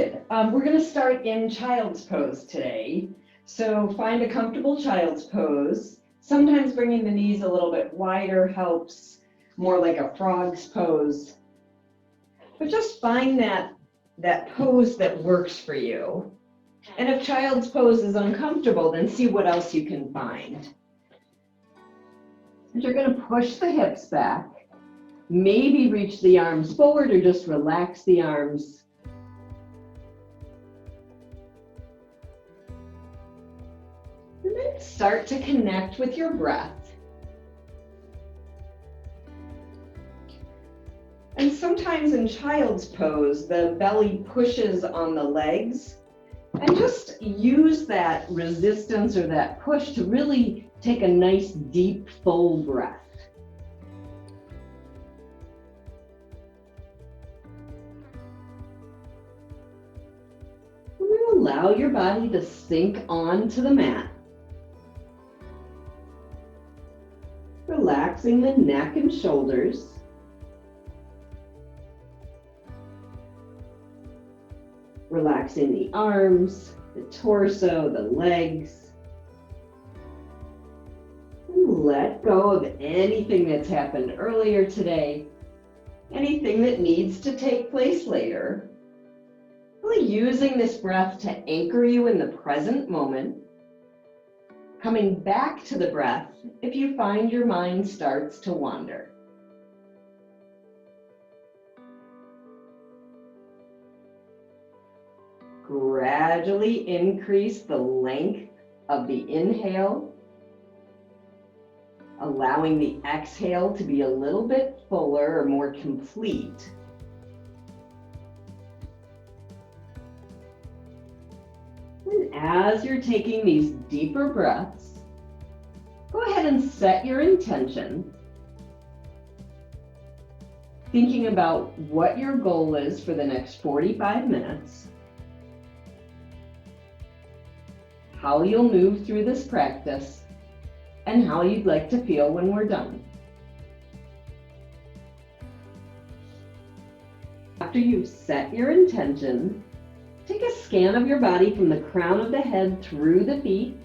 started. We're going to start in child's pose today. So find a comfortable child's pose. Sometimes bringing the knees a little bit wider helps, more like a frog's pose. But just find that pose that works for you. And if child's pose is uncomfortable, then see what else you can find. And you're going to push the hips back. Maybe reach the arms forward or just relax the arms. And then start to connect with your breath. And sometimes in child's pose, the belly pushes on the legs. And just use that resistance or that push to really take a nice, deep, full breath. Allow your body to sink onto the mat. Relaxing the neck and shoulders. Relaxing the arms, the torso, the legs. And let go of anything that's happened earlier today, anything that needs to take place later. Really using this breath to anchor you in the present moment. Coming back to the breath if you find your mind starts to wander. Gradually increase the length of the inhale, allowing the exhale to be a little bit fuller or more complete. And as you're taking these deeper breaths, go ahead and set your intention, thinking about what your goal is for the next 45 minutes. How you'll move through this practice, and how you'd like to feel when we're done. After you've set your intention, take a scan of your body from the crown of the head through the feet,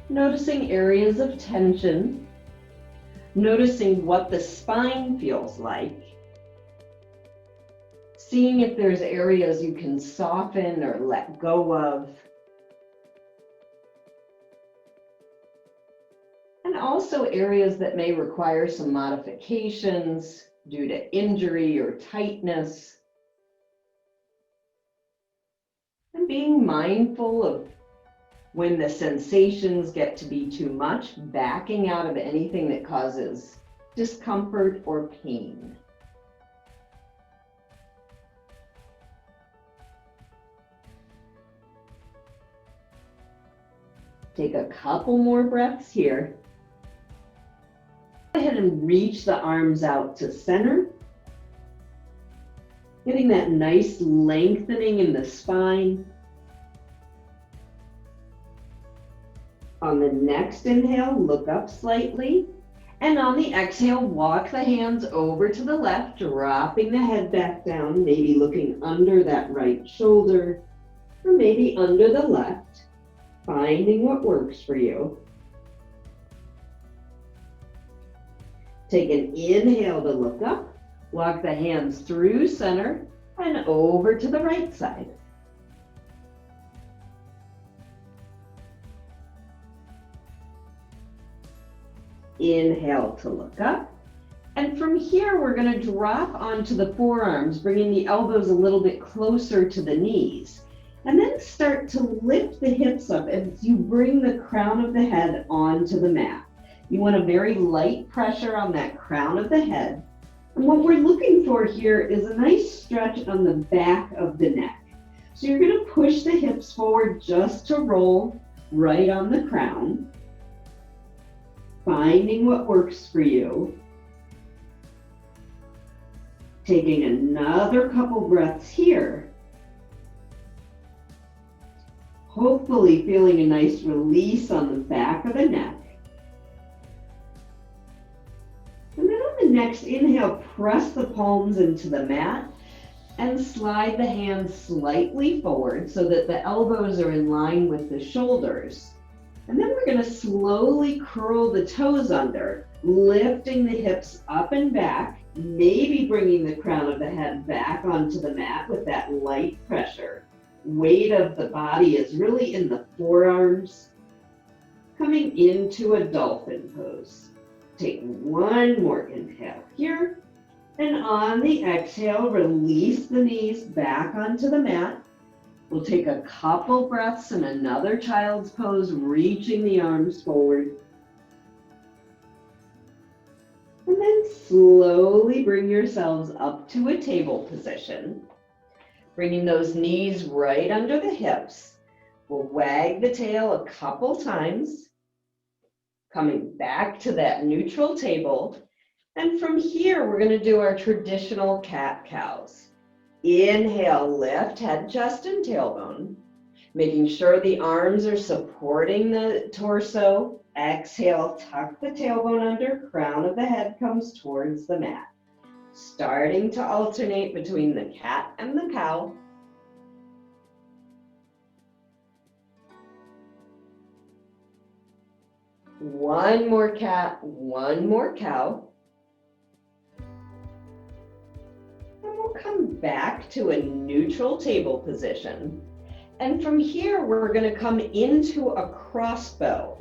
noticing areas of tension, noticing what the spine feels like, seeing if there's areas you can soften or let go of. And also areas that may require some modifications due to injury or tightness. And being mindful of when the sensations get to be too much, backing out of anything that causes discomfort or pain. Take a couple more breaths here. Go ahead and reach the arms out to center. Getting that nice lengthening in the spine. On the next inhale, look up slightly. And on the exhale, walk the hands over to the left, dropping the head back down, maybe looking under that right shoulder, or maybe under the left, finding what works for you. Take an inhale to look up, walk the hands through center and over to the right side. Inhale to look up. And from here, we're going to drop onto the forearms, bringing the elbows a little bit closer to the knees. And then start to lift the hips up as you bring the crown of the head onto the mat. You want a very light pressure on that crown of the head. And what we're looking for here is a nice stretch on the back of the neck. So you're going to push the hips forward just to roll right on the crown. Finding what works for you. Taking another couple breaths here. Hopefully feeling a nice release on the back of the neck. And then on the next inhale, press the palms into the mat And slide the hands slightly forward so that the elbows are in line with the shoulders. And then we're going to slowly curl the toes under, lifting the hips up and back, maybe bringing the crown of the head back onto the mat with that light pressure. Weight of the body is really in the forearms. Coming into a dolphin pose. Take one more inhale here. And on the exhale, release the knees back onto the mat. We'll take a couple breaths in another child's pose, reaching the arms forward. And then slowly bring yourselves up to a table position. Bringing those knees right under the hips. We'll wag the tail a couple times. Coming back to that neutral table. And from here, we're going to do our traditional cat-cows. Inhale, lift, head, chest, and tailbone. Making sure the arms are supporting the torso. Exhale, tuck the tailbone under, crown of the head comes towards the mat. Starting to alternate between the cat and the cow. One more cat, one more cow. And we'll come back to a neutral table position. And from here, we're going to come into a crossbow.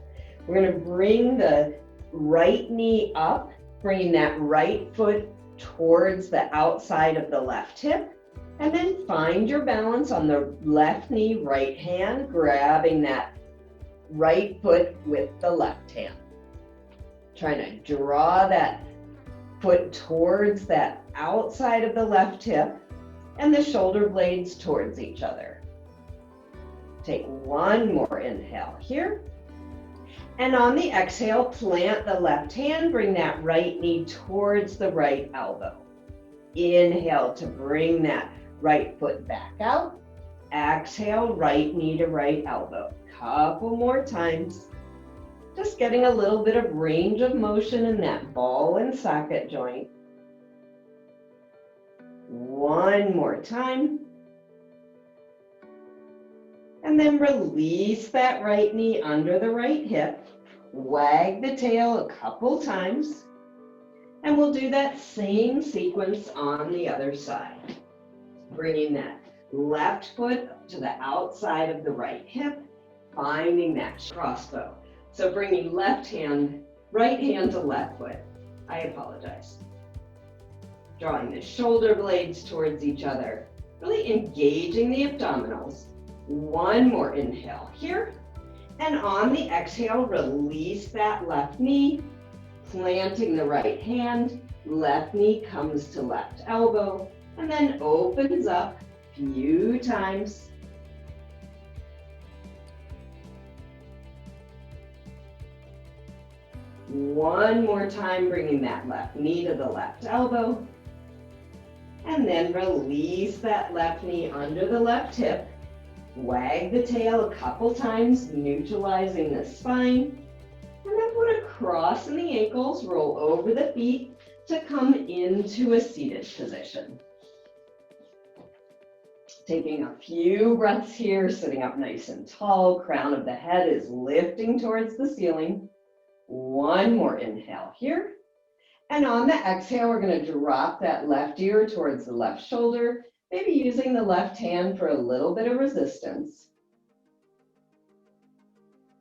We're going to bring the right knee up, bringing that right foot towards the outside of the left hip. And then find your balance on the left knee, right hand, grabbing that right foot with the left hand. Trying to draw that foot towards that outside of the left hip and the shoulder blades towards each other. Take one more inhale here. And on the exhale, plant the left hand, bring that right knee towards the right elbow. Inhale to bring that right foot back out. Exhale, right knee to right elbow. Couple more times. Just getting a little bit of range of motion in that ball and socket joint. One more time. And then release that right knee under the right hip. Wag the tail a couple times. And we'll do that same sequence on the other side. Bringing that left foot to the outside of the right hip. Finding that crossbow. So bringing right hand to left foot. I apologize. Drawing the shoulder blades towards each other. Really engaging the abdominals. One more inhale here. And on the exhale, release that left knee. Planting the right hand. Left knee comes to left elbow. And then opens up a few times. One more time, bringing that left knee to the left elbow. And then release that left knee under the left hip. Wag the tail a couple times, neutralizing the spine. And then put a cross in the ankles, roll over the feet to come into a seated position. Taking a few breaths here, sitting up nice and tall. Crown of the head is lifting towards the ceiling. One more inhale here. And on the exhale, we're going to drop that left ear towards the left shoulder, maybe using the left hand for a little bit of resistance.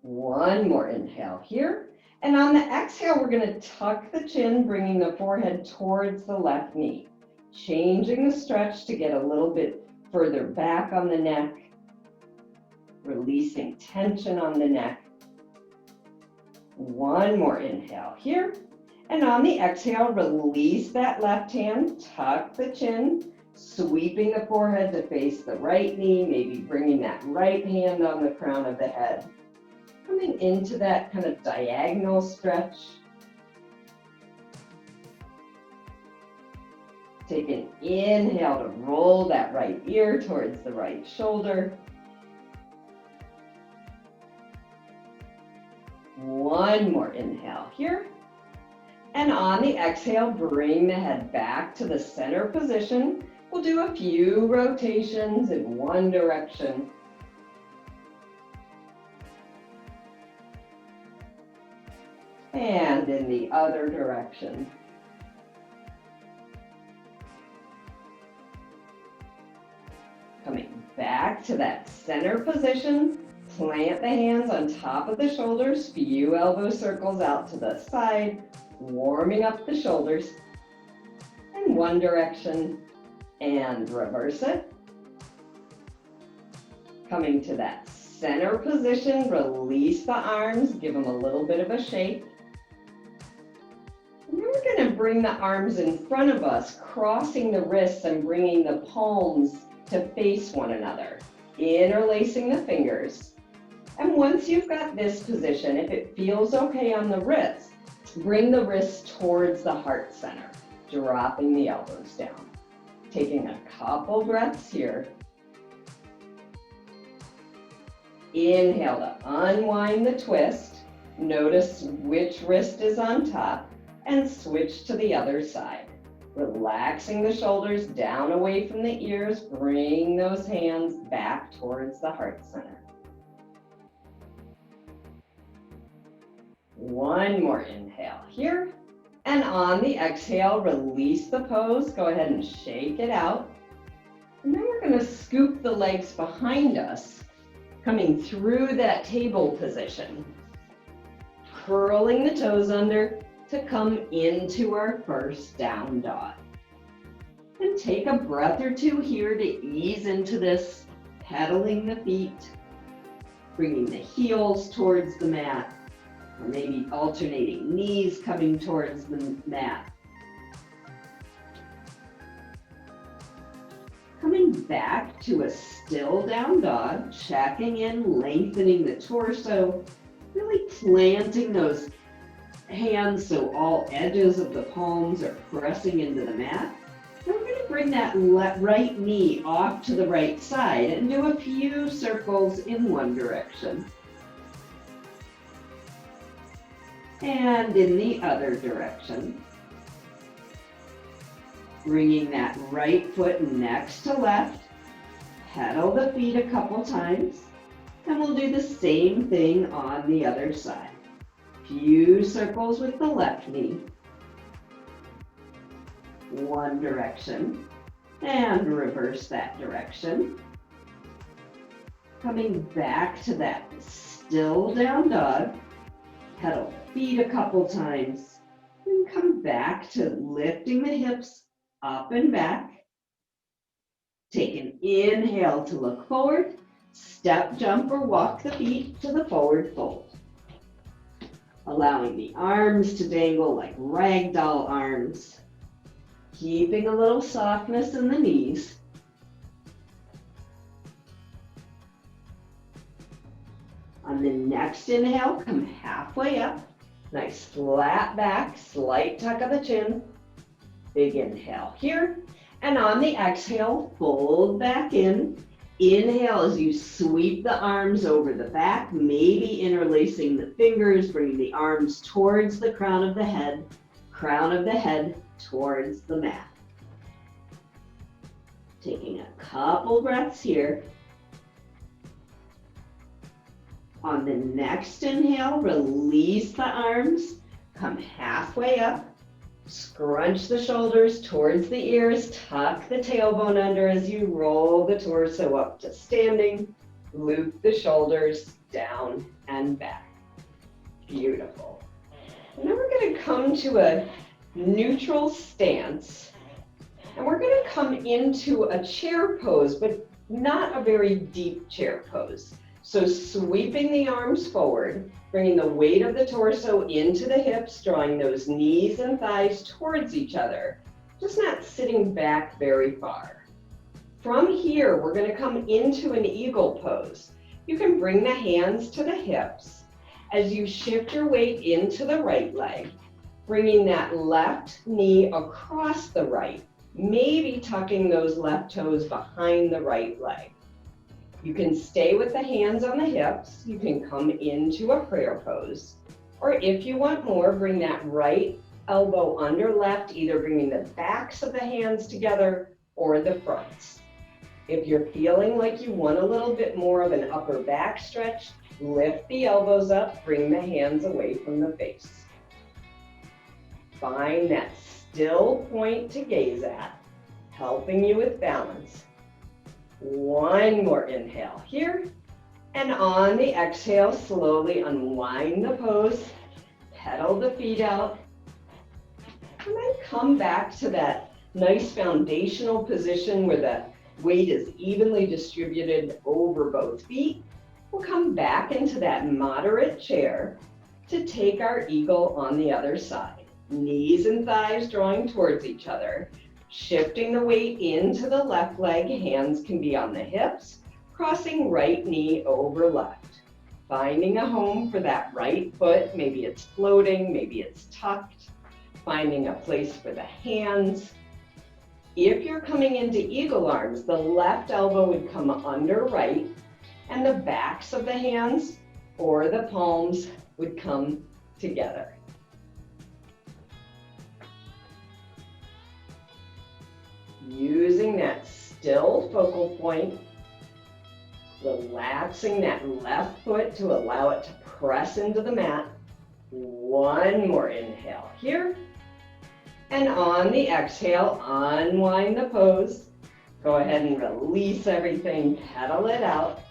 One more inhale here. And on the exhale, we're going to tuck the chin, bringing the forehead towards the left knee. Changing the stretch to get a little bit further back on the neck. Releasing tension on the neck. One more inhale here. And on the exhale, release that left hand, tuck the chin, sweeping the forehead to face the right knee, maybe bringing that right hand on the crown of the head. Coming into that kind of diagonal stretch. Take an inhale to roll that right ear towards the right shoulder. One more inhale here. And on the exhale, bring the head back to the center position. We'll do a few rotations in one direction. And in the other direction. Coming back to that center position, plant the hands on top of the shoulders, few elbow circles out to the side, warming up the shoulders in one direction and reverse it. Coming to that center position, release the arms, give them a little bit of a shake. And then we're going to bring the arms in front of us, crossing the wrists and bringing the palms to face one another, interlacing the fingers. And once you've got this position, if it feels okay on the wrists, bring the wrists towards the heart center, dropping the elbows down. Taking a couple breaths here. Inhale to unwind the twist. Notice which wrist is on top and switch to the other side. Relaxing the shoulders down away from the ears, bring those hands back towards the heart center. One more inhale here. And on the exhale, release the pose. Go ahead and shake it out. And then we're going to scoop the legs behind us, coming through that table position. Curling the toes under to come into our first down dog. And take a breath or two here to ease into this, pedaling the feet, bringing the heels towards the mat, or maybe alternating knees coming towards the mat. Coming back to a still down dog, checking in, lengthening the torso, really planting those hands so all edges of the palms are pressing into the mat. And we're going to bring that right knee off to the right side and do a few circles in one direction. And in the other direction. Bringing that right foot next to left. Pedal the feet a couple times. And we'll do the same thing on the other side. Few circles with the left knee. One direction. And reverse that direction. Coming back to that still down dog. Pedal the feet a couple times. And come back to lifting the hips up and back. Take an inhale to look forward. Step, jump, or walk the feet to the forward fold. Allowing the arms to dangle like ragdoll arms. Keeping a little softness in the knees. On the next inhale, come halfway up. Nice flat back, slight tuck of the chin. Big inhale here. And on the exhale, fold back in. Inhale as you sweep the arms over the back, maybe interlacing the fingers, bringing the arms towards the crown of the head towards the mat. Taking a couple breaths here. On the next inhale, release the arms, come halfway up. Scrunch the shoulders towards the ears, tuck the tailbone under as you roll the torso up to standing. Loop the shoulders down and back. Beautiful. Now we're going to come to a neutral stance. And we're going to come into a chair pose, but not a very deep chair pose. So sweeping the arms forward, bringing the weight of the torso into the hips, drawing those knees and thighs towards each other, just not sitting back very far. From here, we're going to come into an eagle pose. You can bring the hands to the hips as you shift your weight into the right leg, bringing that left knee across the right, maybe tucking those left toes behind the right leg. You can stay with the hands on the hips. You can come into a prayer pose. Or if you want more, bring that right elbow under left, either bringing the backs of the hands together or the fronts. If you're feeling like you want a little bit more of an upper back stretch, lift the elbows up, bring the hands away from the face. Find that still point to gaze at, helping you with balance. One more inhale here, and on the exhale, slowly unwind the pose, pedal the feet out, and then come back to that nice foundational position where the weight is evenly distributed over both feet. We'll come back into that moderate chair to take our eagle on the other side. Knees and thighs drawing towards each other. Shifting the weight into the left leg, hands can be on the hips, crossing right knee over left. Finding a home for that right foot, maybe it's floating, maybe it's tucked. Finding a place for the hands. If you're coming into eagle arms, the left elbow would come under right, and the backs of the hands or the palms would come together. Using that still focal point, relaxing that left foot to allow it to press into the mat. One more inhale here. And on the exhale, unwind the pose. Go ahead and release everything, pedal it out.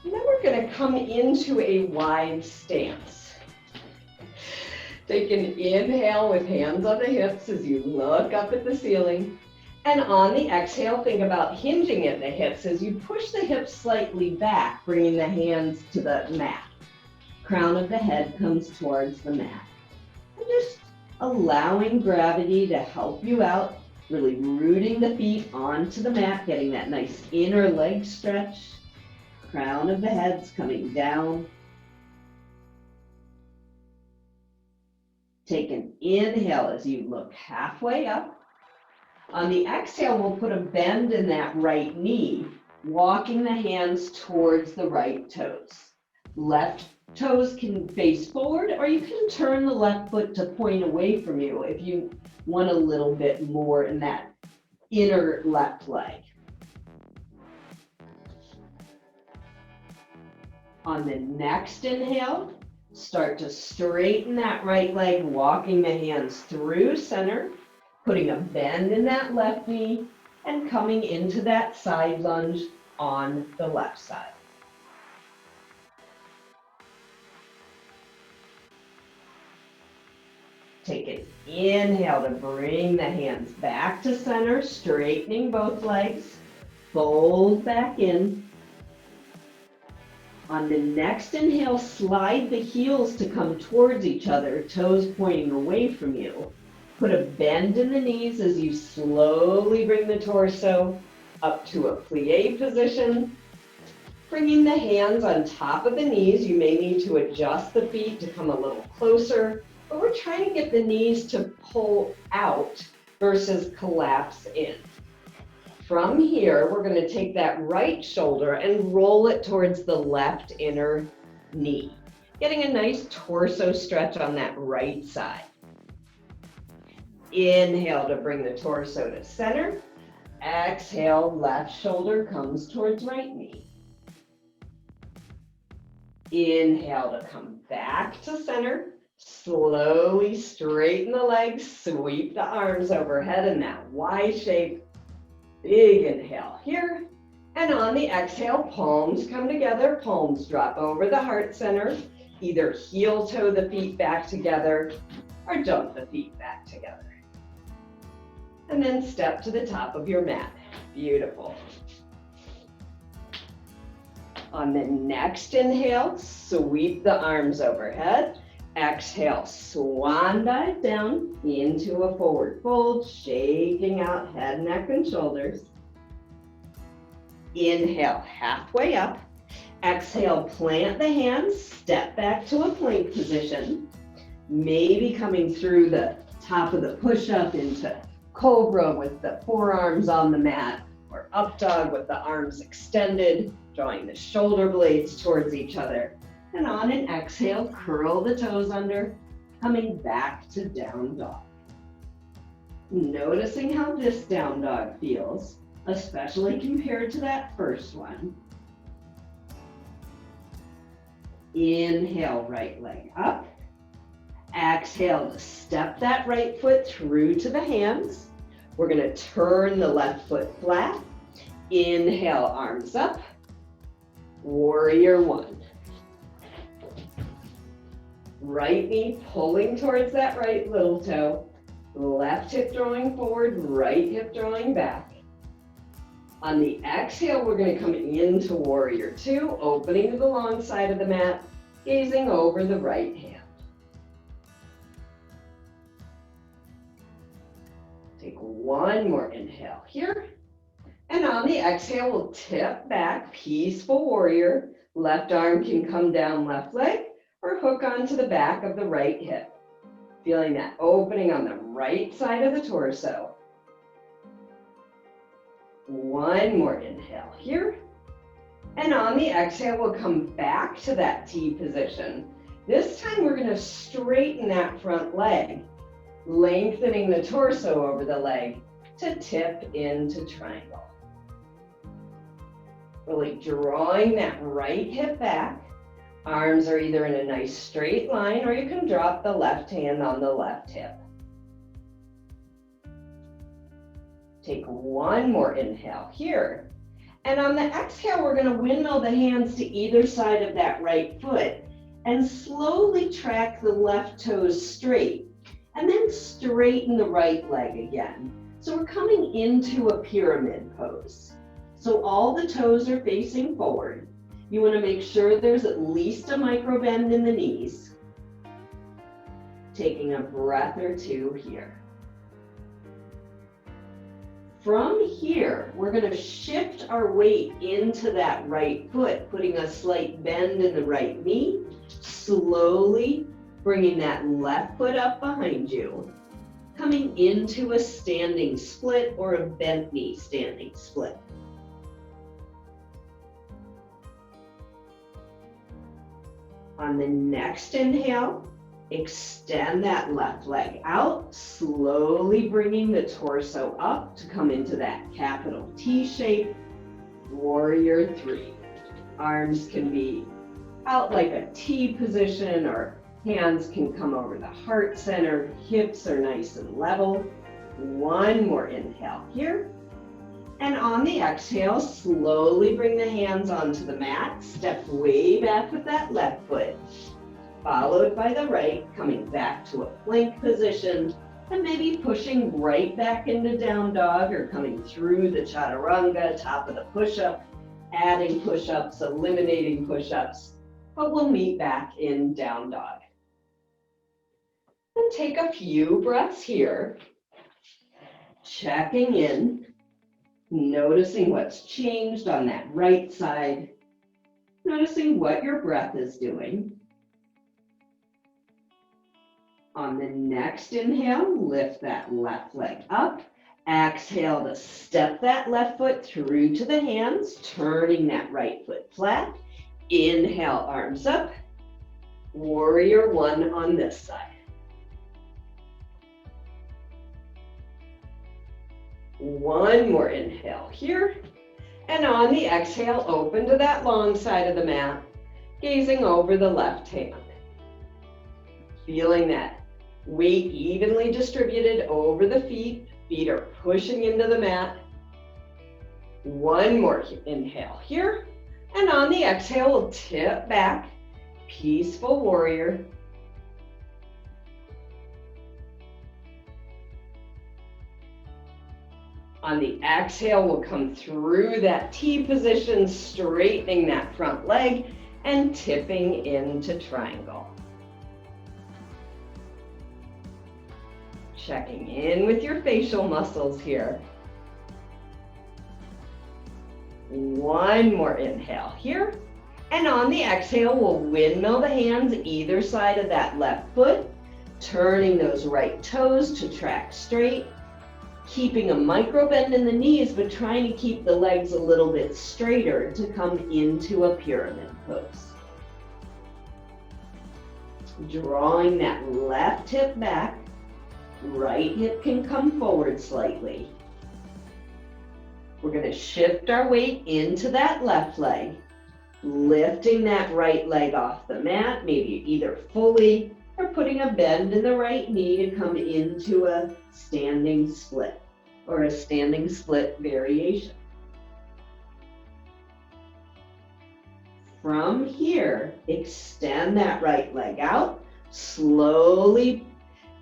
And then we're going to come into a wide stance. Take an inhale with hands on the hips as you look up at the ceiling. And on the exhale, think about hinging at the hips as you push the hips slightly back, bringing the hands to the mat. Crown of the head comes towards the mat. And just allowing gravity to help you out, really rooting the feet onto the mat, getting that nice inner leg stretch. Crown of the head's coming down. Take an inhale as you look halfway up. On the exhale, we'll put a bend in that right knee, walking the hands towards the right toes. Left toes can face forward, or you can turn the left foot to point away from you if you want a little bit more in that inner left leg. On the next inhale, start to straighten that right leg, walking the hands through center, putting a bend in that left knee, and coming into that side lunge on the left side. Take an inhale to bring the hands back to center, straightening both legs. Fold back in. On the next inhale, slide the heels to come towards each other, toes pointing away from you. Put a bend in the knees as you slowly bring the torso up to a plie position. Bringing the hands on top of the knees, you may need to adjust the feet to come a little closer, but we're trying to get the knees to pull out versus collapse in. From here, we're going to take that right shoulder and roll it towards the left inner knee, getting a nice torso stretch on that right side. Inhale to bring the torso to center. Exhale, left shoulder comes towards right knee. Inhale to come back to center. Slowly straighten the legs, sweep the arms overhead in that Y shape. Big inhale here. And on the exhale, palms come together, palms drop over the heart center. Either heel toe the feet back together or jump the feet back together. And then step to the top of your mat. Beautiful. On the next inhale, sweep the arms overhead. Exhale, swan dive down into a forward fold, shaking out head, neck, and shoulders. Inhale, halfway up. Exhale, plant the hands, step back to a plank position. Maybe coming through the top of the push-up into cobra with the forearms on the mat, or up dog with the arms extended, drawing the shoulder blades towards each other. And on an exhale, curl the toes under, coming back to down dog. Noticing how this down dog feels, especially compared to that first one. Inhale, right leg up. Exhale to step that right foot through to the hands. We're going to turn the left foot flat. Inhale, arms up. Warrior one. Right knee pulling towards that right little toe. Left hip drawing forward, right hip drawing back. On the exhale, we're going to come into warrior two, opening to the long side of the mat, gazing over the right hand. Take one more inhale here. And on the exhale, we'll tip back, peaceful warrior. Left arm can come down left leg or hook onto the back of the right hip. Feeling that opening on the right side of the torso. One more inhale here. And on the exhale, we'll come back to that T position. This time we're going to straighten that front leg, lengthening the torso over the leg to tip into triangle. Really drawing that right hip back. Arms are either in a nice straight line or you can drop the left hand on the left hip. Take one more inhale here. And on the exhale, we're going to windmill the hands to either side of that right foot and slowly track the left toes straight and then straighten the right leg again. So we're coming into a pyramid pose. So all the toes are facing forward. You want to make sure there's at least a micro bend in the knees. Taking a breath or two here. From here, we're going to shift our weight into that right foot, putting a slight bend in the right knee, slowly bringing that left foot up behind you, coming into a standing split or a bent knee standing split. On the next inhale, extend that left leg out, slowly bringing the torso up to come into that capital T shape, warrior three. Arms can be out like a T position or hands can come over the heart center, hips are nice and level. One more inhale here. And on the exhale, slowly bring the hands onto the mat, step way back with that left foot, followed by the right, coming back to a plank position, and maybe pushing right back into down dog or coming through the chaturanga, top of the push-up, adding push-ups, eliminating push-ups, but we'll meet back in down dog. And take a few breaths here, checking in. Noticing what's changed on that right side. Noticing what your breath is doing. On the next inhale, lift that left leg up. Exhale to step that left foot through to the hands, turning that right foot flat. Inhale, arms up. Warrior one on this side. One more inhale here. And on the exhale, open to that long side of the mat, gazing over the left hand. Feeling that weight evenly distributed over the feet. Feet are pushing into the mat. One more inhale here. And on the exhale, we'll tip back, peaceful warrior. On the exhale, we'll come through that T position, straightening that front leg and tipping into triangle. Checking in with your facial muscles here. One more inhale here. And on the exhale, we'll windmill the hands either side of that left foot, turning those right toes to track straight. Keeping a micro bend in the knees, but trying to keep the legs a little bit straighter to come into a pyramid pose. Drawing that left hip back, Right hip can come forward slightly. We're going to shift our weight into that left leg, lifting that right leg off the mat, maybe either fully or putting a bend in the right knee to come into a standing split or a standing split variation. From here, extend that right leg out, slowly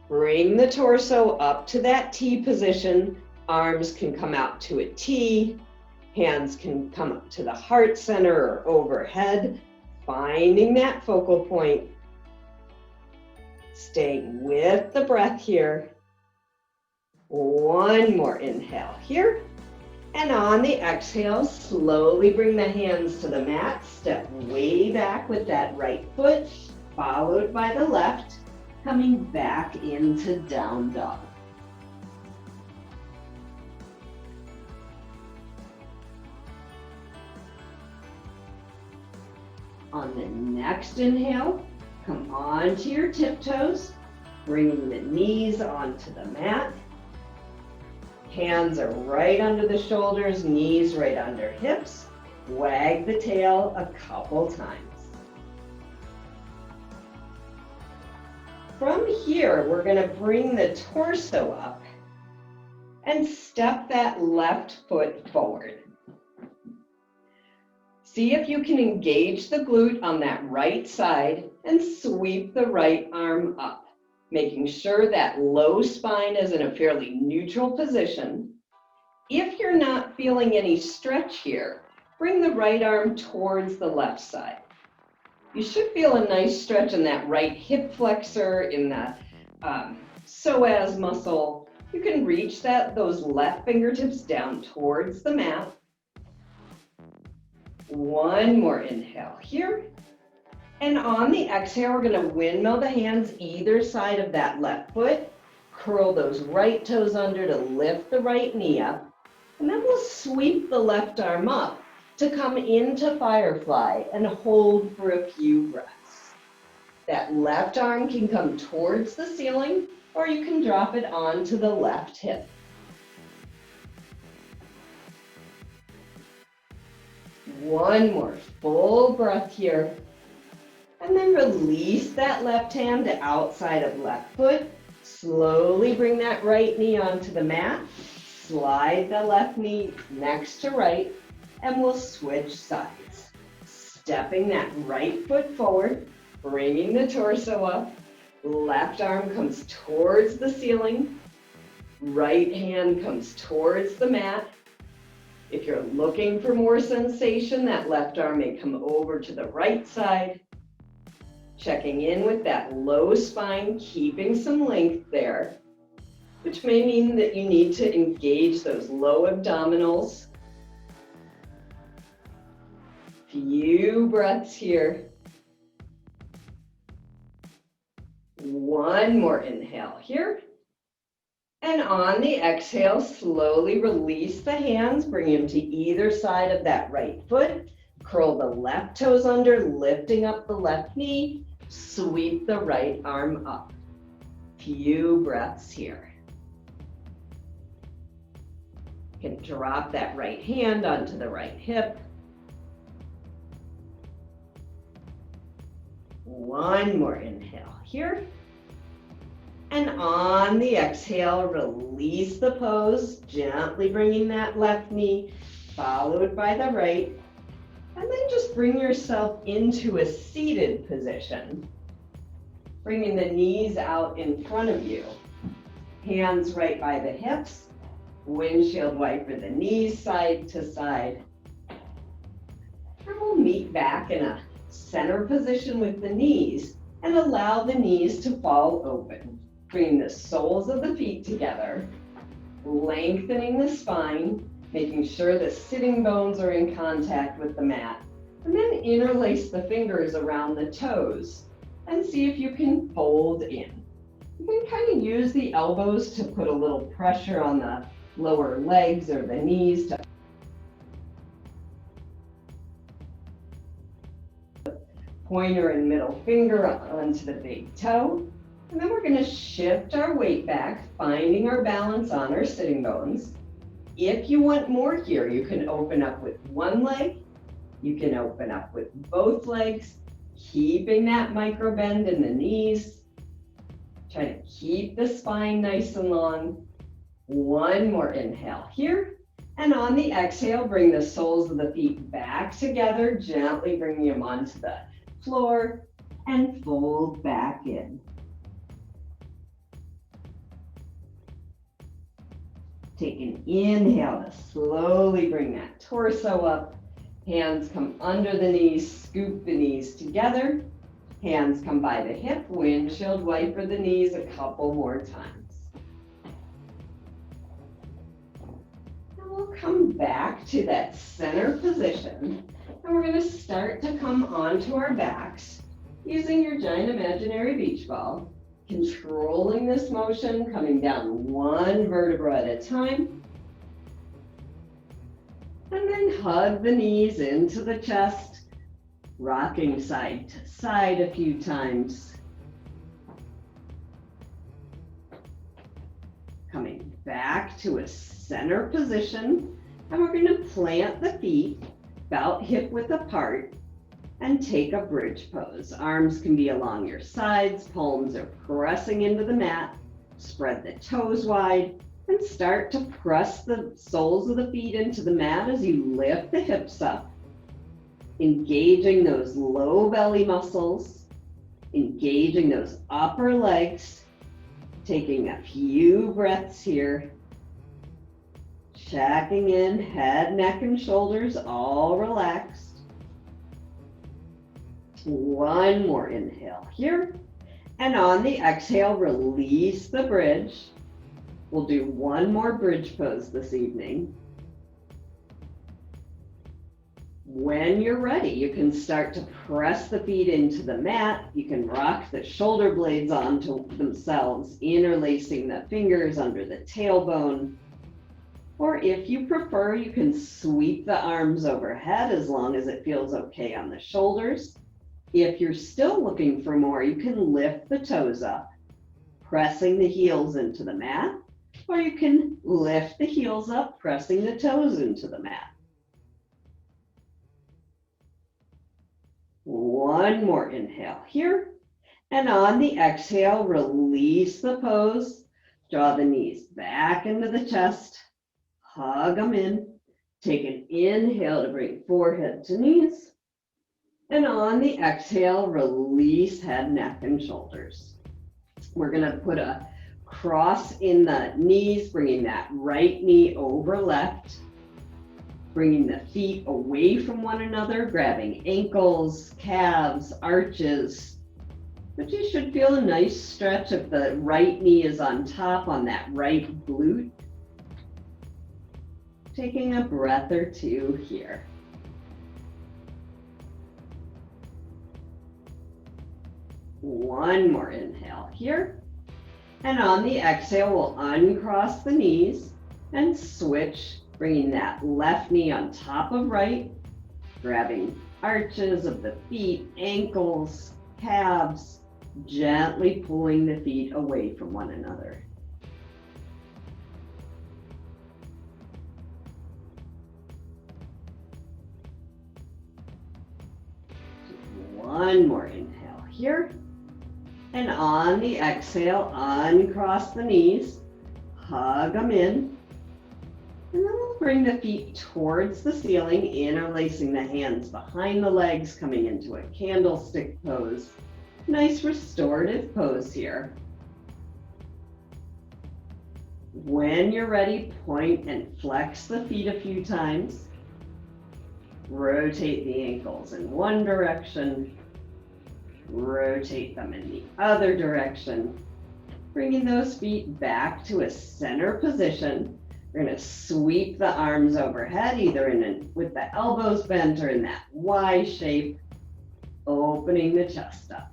bring the torso up to that T position. Arms can come out to a T, hands can come up to the heart center or overhead, finding that focal point. Staying with the breath here. One more inhale here. And on the exhale, slowly bring the hands to the mat. Step way back with that right foot, followed by the left, coming back into down dog. On the next inhale, come onto your tiptoes, bringing the knees onto the mat. Hands are right under the shoulders, knees right under hips. Wag the tail a couple times. From here, we're going to bring the torso up and step that left foot forward. See if you can engage the glute on that right side and sweep the right arm up, making sure that low spine is in a fairly neutral position. If you're not feeling any stretch here, bring the right arm towards the left side. You should feel a nice stretch in that right hip flexor, in the psoas muscle. You can reach those left fingertips down towards the mat. One more inhale here. And on the exhale, we're going to windmill the hands either side of that left foot. Curl those right toes under to lift the right knee up. And then we'll sweep the left arm up to come into firefly and hold for a few breaths. That left arm can come towards the ceiling, or you can drop it onto the left hip. One more full breath here. And then release that left hand to outside of left foot. Slowly bring that right knee onto the mat. Slide the left knee next to right, and we'll switch sides. Stepping that right foot forward, bringing the torso up. Left arm comes towards the ceiling. Right hand comes towards the mat. If you're looking for more sensation, that left arm may come over to the right side. Checking in with that low spine, keeping some length there, which may mean that you need to engage those low abdominals. Few breaths here. One more inhale here. And on the exhale, slowly release the hands, bring them to either side of that right foot. Curl the left toes under, lifting up the left knee. Sweep the right arm up. Few breaths here. You can drop that right hand onto the right hip. One more inhale here. And on the exhale, release the pose, gently bringing that left knee, followed by the right. And then just bring yourself into a seated position, bringing the knees out in front of you. Hands right by the hips, windshield wiper the knees side to side. And we'll meet back in a center position with the knees and allow the knees to fall open. Bringing the soles of the feet together, lengthening the spine, making sure the sitting bones are in contact with the mat, and then interlace the fingers around the toes and see if you can fold in. You can kind of use the elbows to put a little pressure on the lower legs or the knees to pointer and middle finger onto the big toe. And then we're going to shift our weight back, finding our balance on our sitting bones. If you want more here, you can open up with one leg. You can open up with both legs, keeping that micro bend in the knees. Try to keep the spine nice and long. One more inhale here. And on the exhale, bring the soles of the feet back together, gently bringing them onto the floor and fold back in. Take an inhale to slowly bring that torso up. Hands come under the knees, scoop the knees together. Hands come by the hip, windshield wiper the knees a couple more times. And we'll come back to that center position. And we're going to start to come onto our backs using your giant imaginary beach ball. Controlling this motion, coming down one vertebra at a time. And then hug the knees into the chest, rocking side to side a few times. Coming back to a center position, and we're going to plant the feet about hip width apart and take a bridge pose. Arms can be along your sides, palms are pressing into the mat. Spread the toes wide and start to press the soles of the feet into the mat as you lift the hips up. Engaging those low belly muscles, engaging those upper legs, taking a few breaths here. Checking in, head, neck, and shoulders all relaxed. One more inhale here. And on the exhale, release the bridge. We'll do one more bridge pose this evening. When you're ready, you can start to press the feet into the mat. You can rock the shoulder blades onto themselves, interlacing the fingers under the tailbone. Or if you prefer, you can sweep the arms overhead as long as it feels okay on the shoulders. If you're still looking for more, you can lift the toes up, pressing the heels into the mat, or you can lift the heels up, pressing the toes into the mat. One more inhale here, and on the exhale, release the pose, draw the knees back into the chest, hug them in, take an inhale to bring forehead to knees. And on the exhale, release head, neck, and shoulders. We're going to put a cross in the knees, bringing that right knee over left, bringing the feet away from one another, grabbing ankles, calves, arches. But you should feel a nice stretch if the right knee is on top on that right glute. Taking a breath or two here. One more inhale here. And on the exhale, we'll uncross the knees and switch, bringing that left knee on top of right, grabbing arches of the feet, ankles, calves, gently pulling the feet away from one another. One more inhale here. And on the exhale, uncross the knees, hug them in. And then we'll bring the feet towards the ceiling, interlacing the hands behind the legs, coming into a candlestick pose. Nice restorative pose here. When you're ready, point and flex the feet a few times. Rotate the ankles in one direction. Rotate them in the other direction. Bringing those feet back to a center position. We're going to sweep the arms overhead, either with the elbows bent or in that Y shape, opening the chest up.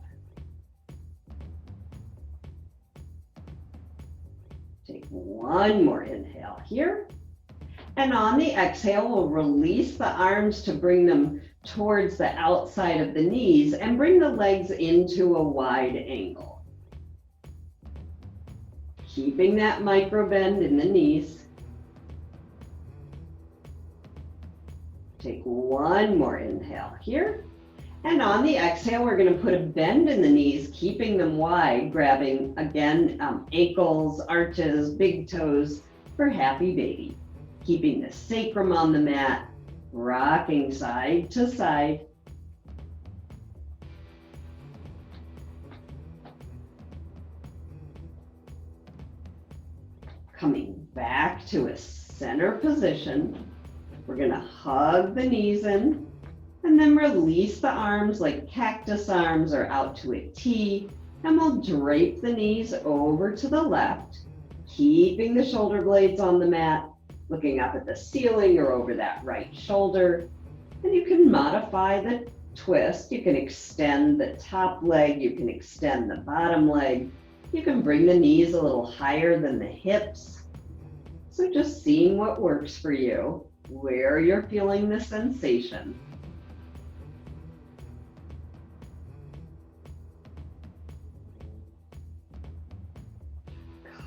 Take one more inhale here. And on the exhale, we'll release the arms to bring them towards the outside of the knees and bring the legs into a wide angle. keeping that micro bend in the knees. Take one more inhale here. And on the exhale, we're going to put a bend in the knees, keeping them wide, grabbing, again, ankles, arches, big toes for happy baby. Keeping the sacrum on the mat, rocking side to side. Coming back to a center position. We're going to hug the knees in. And then release the arms like cactus arms or out to a T. And we'll drape the knees over to the left, keeping the shoulder blades on the mat, looking up at the ceiling or over that right shoulder. And you can modify the twist. You can extend the top leg. You can extend the bottom leg. You can bring the knees a little higher than the hips. So just seeing what works for you, where you're feeling the sensation.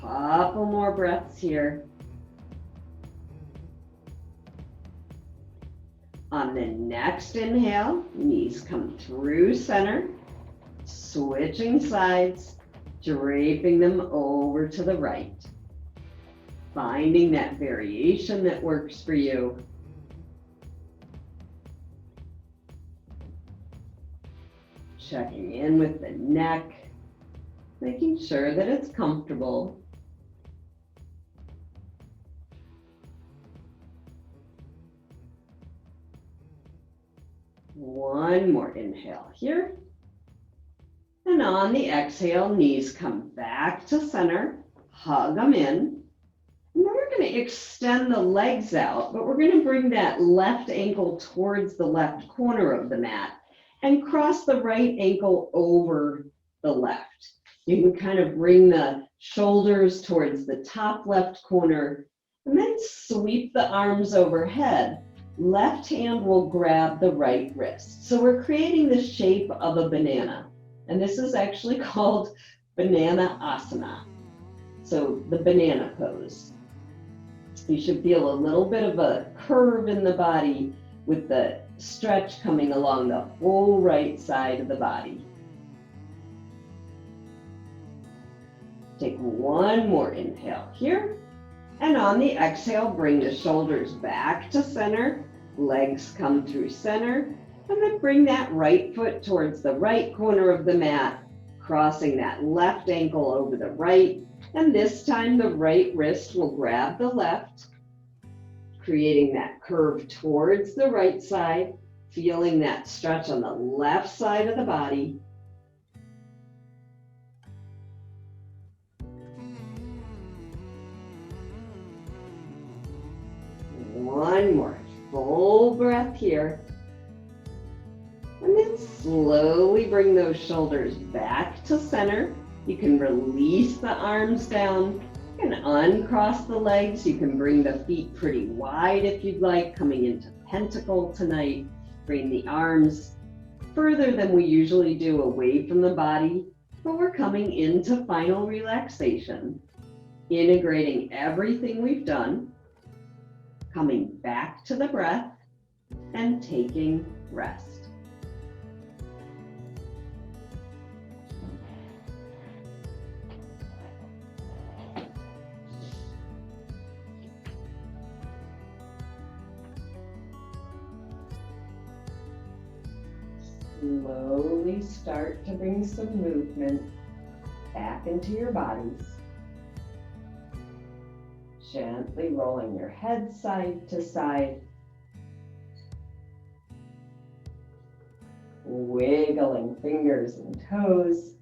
Couple more breaths here. On the next inhale, knees come through center, switching sides, draping them over to the right. Finding that variation that works for you. Checking in with the neck, making sure that it's comfortable. One more inhale here. And on the exhale, knees come back to center, hug them in. And then we're going to extend the legs out, but we're going to bring that left ankle towards the left corner of the mat and cross the right ankle over the left. You can kind of bring the shoulders towards the top left corner and then sweep the arms overhead. Left hand will grab the right wrist. So we're creating the shape of a banana. And this is actually called banana asana. So the banana pose. You should feel a little bit of a curve in the body with the stretch coming along the whole right side of the body. Take one more inhale here. And on the exhale, bring the shoulders back to center. Legs come through center. And then bring that right foot towards the right corner of the mat, crossing that left ankle over the right. And this time the right wrist will grab the left, creating that curve towards the right side, feeling that stretch on the left side of the body. One more full breath here. And then slowly bring those shoulders back to center. You can release the arms down. You can uncross the legs. You can bring the feet pretty wide if you'd like, coming into pentacle tonight. Bring the arms further than we usually do away from the body, but we're coming into final relaxation. Integrating everything we've done, coming back to the breath, and taking rest. Slowly start to bring some movement back into your bodies. Gently rolling your head side to side. Wiggling fingers and toes.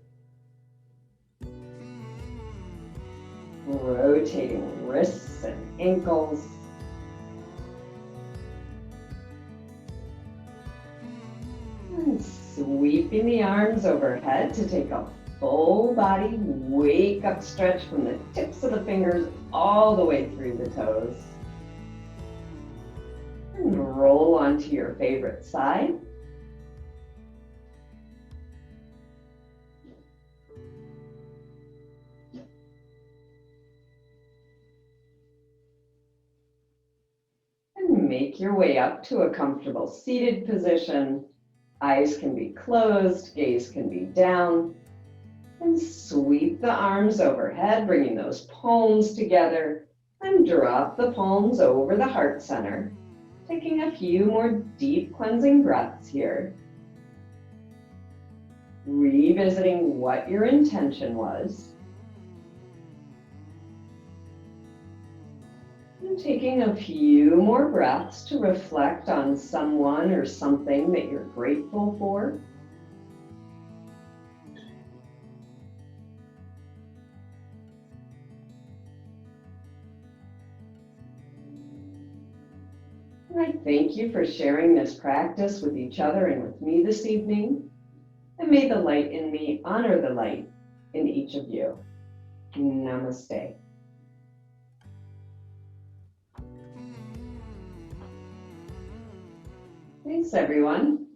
Rotating wrists and ankles. And sweeping the arms overhead to take a full body wake up stretch from the tips of the fingers all the way through the toes. And roll onto your favorite side. make your way up to a comfortable seated position. Eyes can be closed, gaze can be down. And sweep the arms overhead, bringing those palms together. And drop the palms over the heart center. Taking a few more deep cleansing breaths here. Revisiting what your intention was. And taking a few more breaths to reflect on someone or something that you're grateful for. And I thank you for sharing this practice with each other and with me this evening. And may the light in me honor the light in each of you. Namaste. Thanks, everyone.